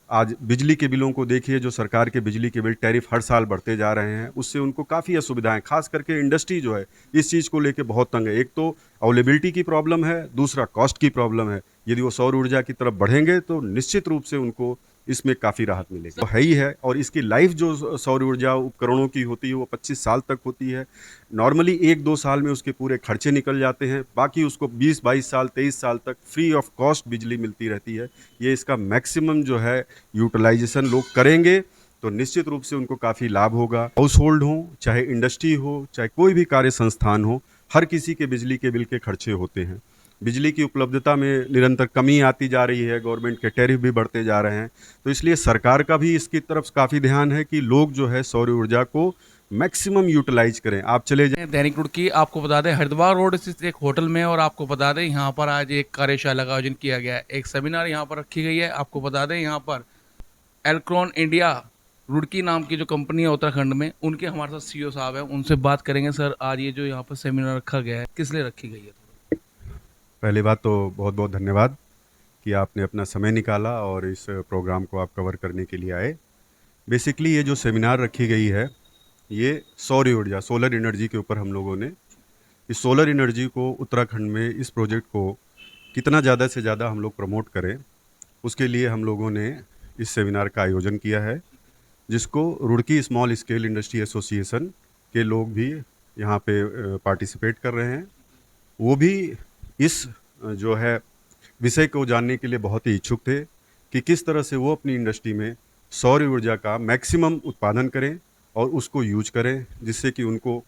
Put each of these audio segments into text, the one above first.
आज बिजली के बिलों को देखिए, जो सरकार के बिजली के बिल टैरिफ हर साल बढ़ते जा रहे हैं, उससे उनको काफ़ी असुविधाएँ, खास करके इंडस्ट्री जो है, इस चीज़ को लेके बहुत तंग है। एक तो अवेलेबिलिटी की प्रॉब्लम है, दूसरा कॉस्ट की प्रॉब्लम है। यदि वो सौर ऊर्जा की तरफ बढ़ेंगे, तो निश्चित रूप से उनको इसमें काफ़ी राहत मिलेगी। वो है ही है, और इसकी लाइफ जो सौर ऊर्जा उपकरणों की होती है, वो 25 साल तक होती है। नॉर्मली 1-2 साल में उसके पूरे खर्चे निकल जाते हैं, बाकी उसको 20-22 साल, 23 साल तक फ्री ऑफ कॉस्ट बिजली मिलती रहती है। ये इसका मैक्सिमम जो है यूटिलाइजेशन लोग करेंगे, तो निश्चित रूप से उनको काफ़ी लाभ होगा। हाउस होल्ड हो, चाहे इंडस्ट्री हो, चाहे कोई भी कार्य संस्थान हो, हर किसी के बिजली के बिल के खर्चे होते हैं। बिजली की उपलब्धता में निरंतर कमी आती जा रही है, गवर्नमेंट के टैरिफ भी बढ़ते जा रहे हैं, तो इसलिए सरकार का भी इसकी तरफ काफ़ी ध्यान है कि लोग जो है सौर ऊर्जा को मैक्सिमम यूटिलाइज करें। आप चले जाएं दैनिक रुड़की आपको बता दें हरिद्वार रोड स्थित एक होटल में, और आपको बता दें यहाँ पर आज एक कार्यशाला का आयोजन किया गया है, एक सेमिनार यहाँ पर रखी गई है। आपको बता दें यहाँ पर एल्क्रॉन इंडिया रुड़की नाम की जो कंपनी है उत्तराखंड में, उनके हमारे साथ सीईओ साहब हैं, उनसे बात करेंगे। सर, आज ये जो यहाँ पर सेमिनार रखा गया है, किस लिए रखी गई है? पहली बात तो बहुत बहुत धन्यवाद कि आपने अपना समय निकाला और इस प्रोग्राम को आप कवर करने के लिए आए। बेसिकली ये जो सेमिनार रखी गई है, ये सौर ऊर्जा, सोलर एनर्जी के ऊपर हम लोगों ने इस सोलर एनर्जी को उत्तराखंड में, इस प्रोजेक्ट को कितना ज़्यादा से ज़्यादा हम लोग प्रमोट करें, उसके लिए हम लोगों ने इस सेमिनार का आयोजन किया है, जिसको Roorkee small scale industry association के लोग भी यहाँ पे पार्टिसिपेट कर रहे हैं। वो भी इस जो है विषय को जानने के लिए बहुत ही इच्छुक थे कि किस तरह से वो अपनी इंडस्ट्री में सौर ऊर्जा का मैक्सिमम उत्पादन करें और उसको यूज करें, जिससे कि उनको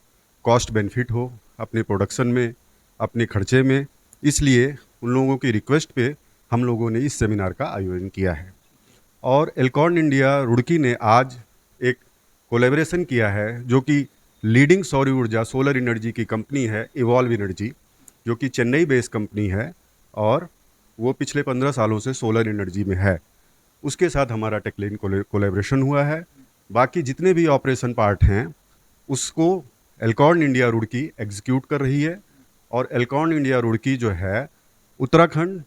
कॉस्ट बेनिफिट हो अपने प्रोडक्शन में, अपने खर्चे में। इसलिए उन लोगों की रिक्वेस्ट पे हम लोगों ने इस सेमिनार का आयोजन किया है। और एल्कॉन इंडिया रुड़की ने आज एक कोलैबोरेशन किया है, जो कि लीडिंग सौर ऊर्जा सोलर एनर्जी की कंपनी है इवॉल्व एनर्जी, जो कि चेन्नई बेस्ड कंपनी है, और वो पिछले 15 सालों से सोलर एनर्जी में है। उसके साथ हमारा टेक्लेन कोलैबोरेशन हुआ है। बाकी जितने भी ऑपरेशन पार्ट हैं, उसको एल्कॉन इंडिया रुड़की एग्जीक्यूट कर रही है, और एल्कॉन इंडिया रुड़की जो है उत्तराखंड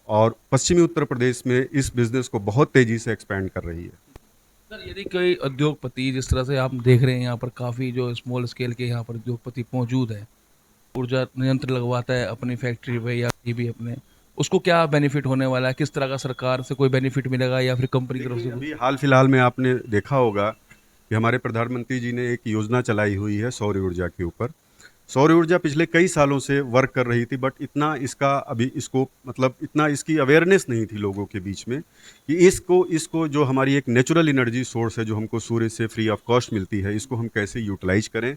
और पश्चिमी उत्तर प्रदेश में इस बिज़नेस को बहुत तेज़ी से एक्सपैंड कर रही है। सर, यदि कोई उद्योगपति, जिस तरह से आप देख रहे हैं यहाँ पर काफ़ी जो स्मॉल स्केल के यहाँ पर उद्योगपति मौजूद है, ऊर्जा यंत्र लगवाता है अपनी फैक्ट्री पे या कहीं भी अपने, उसको क्या बेनिफिट होने वाला है? किस तरह का सरकार से कोई बेनिफिट मिलेगा या फिर कंपनी की तरफ से देखिए, कुछ? अभी हाल फिलहाल में आपने देखा होगा कि हमारे प्रधानमंत्री जी ने एक योजना चलाई हुई है सौर ऊर्जा के ऊपर। सौर ऊर्जा पिछले कई सालों से वर्क कर रही थी, बट इतना इसका अभी स्कोप, मतलब इतना इसकी अवेयरनेस नहीं थी लोगों के बीच में कि इसको इसको जो हमारी एक नेचुरल एनर्जी सोर्स है, जो हमको सूर्य से फ्री ऑफ कॉस्ट मिलती है, इसको हम कैसे यूटिलाइज करें।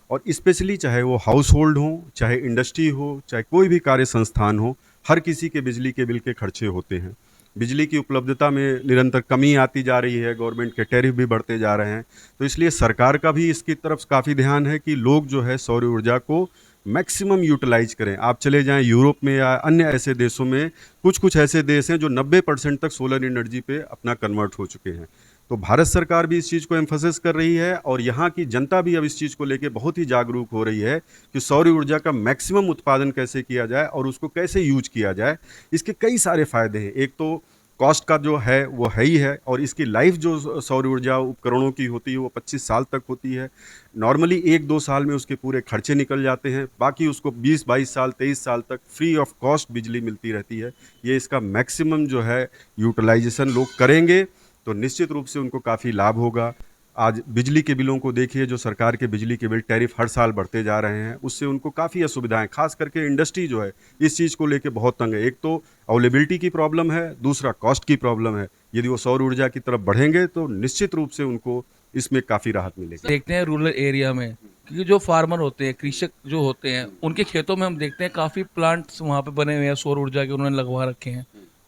और स्पेशली चाहे वो हाउस होल्ड हो, चाहे इंडस्ट्री हो, चाहे कोई भी कार्य संस्थान हो, हर किसी के बिजली के बिल के खर्चे होते हैं। बिजली की उपलब्धता में निरंतर कमी आती जा रही है, गवर्नमेंट के टैरिफ भी बढ़ते जा रहे हैं, तो इसलिए सरकार का भी इसकी तरफ काफ़ी ध्यान है कि लोग जो है सौर ऊर्जा को मैक्सिमम यूटिलाइज करें। आप चले जाएं यूरोप में या अन्य ऐसे देशों में, कुछ कुछ ऐसे देश हैं जो 90% तक सोलर एनर्जी पे अपना कन्वर्ट हो चुके हैं। तो भारत सरकार भी इस चीज़ को एम्फोसिस कर रही है, और यहाँ की जनता भी अब इस चीज़ को लेके बहुत ही जागरूक हो रही है कि सौर ऊर्जा का मैक्सिमम उत्पादन कैसे किया जाए और उसको कैसे यूज किया जाए। इसके कई सारे फ़ायदे हैं। एक तो कॉस्ट का जो है वो है ही है, और इसकी लाइफ जो सौर ऊर्जा उपकरणों की होती है, वो 25 साल तक होती है। नॉर्मली 1-2 साल में उसके पूरे खर्चे निकल जाते हैं, बाकी उसको 20-22 साल, 23 साल तक फ्री ऑफ कॉस्ट बिजली मिलती रहती है। ये इसका मैक्सिमम जो है यूटिलाइजेशन लोग करेंगे, तो निश्चित रूप से उनको काफ़ी लाभ होगा। आज बिजली के बिलों को देखिए, जो सरकार के बिजली के बिल टैरिफ हर साल बढ़ते जा रहे हैं, उससे उनको काफ़ी असुविधाएं, खास करके इंडस्ट्री जो है, इस चीज़ को लेके बहुत तंग है। एक तो अवेलेबिलिटी की प्रॉब्लम है, दूसरा कॉस्ट की प्रॉब्लम है। यदि वो सौर ऊर्जा की तरफ बढ़ेंगे, तो निश्चित रूप से उनको इसमें काफ़ी राहत मिलेगी। देखते हैं रूरल एरिया में, क्योंकि जो फार्मर होते हैं, कृषक जो होते हैं, उनके खेतों में हम देखते हैं काफ़ी प्लांट्स वहाँ पे बने हुए हैं, सौर ऊर्जा के उन्होंने लगवा रखे हैं।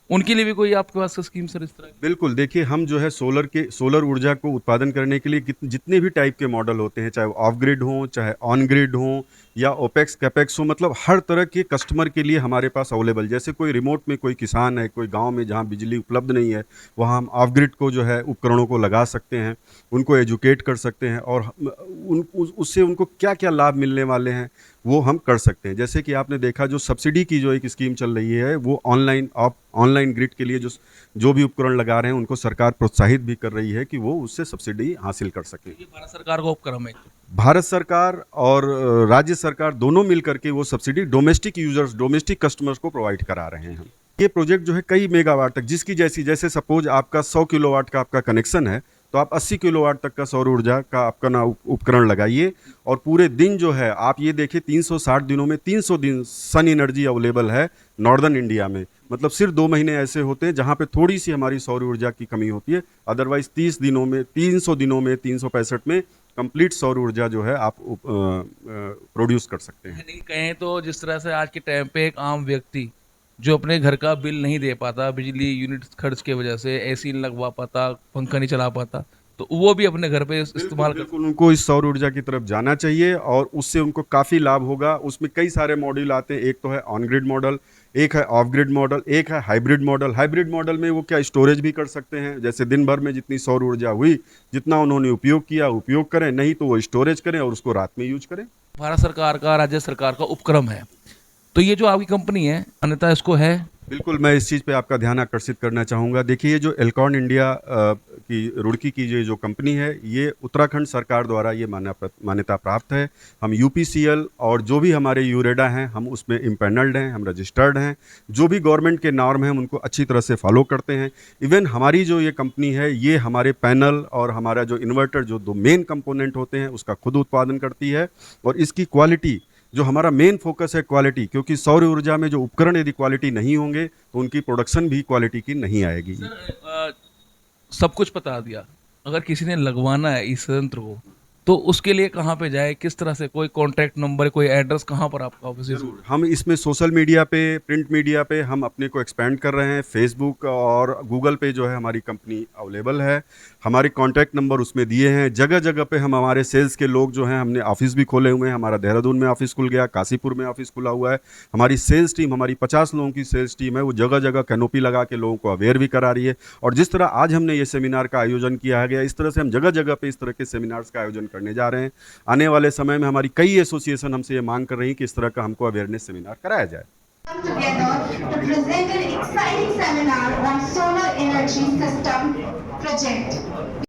उनके लिए भी कोई आपके पास स्कीम सर इस तरह की? बिल्कुल, देखिए, हम जो है सोलर ऊर्जा को उत्पादन करने के लिए जितने भी टाइप के मॉडल होते हैं, चाहे वो ऑफ ग्रिड हों, चाहे ऑन ग्रिड हों, या ओपेक्स कैपेक्स हो, मतलब हर तरह के कस्टमर के लिए हमारे पास अवेलेबल। जैसे कोई रिमोट में कोई किसान है, कोई गांव में जहां बिजली उपलब्ध नहीं है, वहां हम ऑफ ग्रिड को जो है उपकरणों को लगा सकते हैं, उनको एजुकेट कर सकते हैं, और उससे उनको क्या क्या लाभ मिलने वाले हैं वो हम कर सकते हैं। जैसे कि आपने देखा जो सब्सिडी की जो एक स्कीम चल रही है वो ऑनलाइन ग्रिड के लिए जो भी उपकरण लगा रहे हैं उनको सरकार प्रोत्साहित भी कर रही है कि वो उससे सब्सिडी हासिल कर सकें। ये भारत सरकार का उपक्रम है। भारत सरकार और राज्य सरकार दोनों मिल करके वो सब्सिडी डोमेस्टिक कस्टमर्स को प्रोवाइड करा रहे हैं हम। ये प्रोजेक्ट जो है कई मेगावाट तक जिसकी जैसे सपोज आपका 100 किलोवाट का आपका कनेक्शन है तो आप 80 किलोवाट तक का सौर ऊर्जा का आपका ना उपकरण लगाइए और पूरे दिन जो है आप ये देखिए 360 दिनों में 300 दिन सन एनर्जी अवेलेबल है नॉर्दर्न इंडिया में। मतलब सिर्फ 2 महीने ऐसे होते हैं जहाँ पे थोड़ी सी हमारी सौर ऊर्जा की कमी होती है, अदरवाइज 30 दिनों में 300 दिनों में 365 में कंप्लीट सौर ऊर्जा जो है आप प्रोड्यूस कर सकते हैं। यानी कहें तो जिस तरह से आज के टाइम पे एक आम व्यक्ति जो अपने घर का बिल नहीं दे पाता, बिजली यूनिट खर्च की वजह से एसी नहीं लगवा पाता, पंखा नहीं चला पाता, तो वो भी अपने घर पे इस्तेमाल कर। बिल्कुल उनको इस सौर ऊर्जा की तरफ जाना चाहिए और उससे उनको काफ़ी लाभ होगा। उसमें कई सारे मॉड्यूल आते हैं, एक तो है ऑन ग्रिड मॉडल, एक है ऑफ ग्रिड मॉडल, एक है हाइब्रिड मॉडल। हाइब्रिड मॉडल में वो क्या स्टोरेज भी कर सकते हैं, जैसे दिन भर में जितनी सौर ऊर्जा हुई जितना उन्होंने उपयोग किया उपयोग करें, नहीं तो वो स्टोरेज करें और उसको रात में यूज करें। भारत सरकार का, राज्य सरकार का उपक्रम है। तो ये जो आपकी कंपनी है अन्यथा इसको है। बिल्कुल, मैं इस चीज़ पे आपका ध्यान आकर्षित करना चाहूँगा। देखिए ये जो एल्कॉन इंडिया की रुड़की की जो कंपनी है ये उत्तराखंड सरकार द्वारा ये मान्यता प्राप्त है। हम यूपीसीएल और जो भी हमारे यूरेडा हैं हम उसमें इम्पैनल्ड हैं, हम रजिस्टर्ड हैं। जो भी गवर्नमेंट के नॉर्म हैं हम उनको अच्छी तरह से फॉलो करते हैं। इवन हमारी जो ये कंपनी है ये हमारे पैनल और हमारा जो इन्वर्टर जो 2 मेन कंपोनेंट होते हैं उसका खुद उत्पादन करती है और इसकी क्वालिटी जो हमारा मेन फोकस है क्वालिटी, क्योंकि सौर ऊर्जा में जो उपकरण यदि क्वालिटी नहीं होंगे तो उनकी प्रोडक्शन भी क्वालिटी की नहीं आएगी। सब कुछ बता दिया, अगर किसी ने लगवाना है इस यंत्र को तो उसके लिए कहाँ पे जाए, किस तरह से, कोई कॉन्टैक्ट नंबर, कोई एड्रेस, कहाँ पर आपका ऑफिस है? हम इसमें सोशल मीडिया पे, प्रिंट मीडिया पे हम अपने को एक्सपेंड कर रहे हैं। फेसबुक और गूगल पे जो है हमारी कंपनी अवेलेबल है। हमारे कॉन्टैक्ट नंबर उसमें दिए हैं। जगह जगह पे हम हमारे सेल्स के लोग जो हैं हमने ऑफिस भी खोले हुए हैं। हमारा देहरादून में ऑफिस खुल गया, काशीपुर में ऑफिस खुला हुआ है। हमारी सेल्स टीम, हमारी 50 लोगों की सेल्स टीम है, वो जगह जगह कैनोपी लगा के लोगों को अवेयर भी करा रही है। और जिस तरह आज हमने ये सेमिनार का आयोजन किया गया, इस तरह से हम जगह जगह पे इस तरह के सेमिनार्स का आयोजन करने जा रहे हैं। आने वाले समय में हमारी कई एसोसिएशन हमसे ये मांग कर रही है कि इस तरह का हमको अवेयरनेस सेमिनार कराया जाए। Come together to present an exciting seminar on solar energy system project.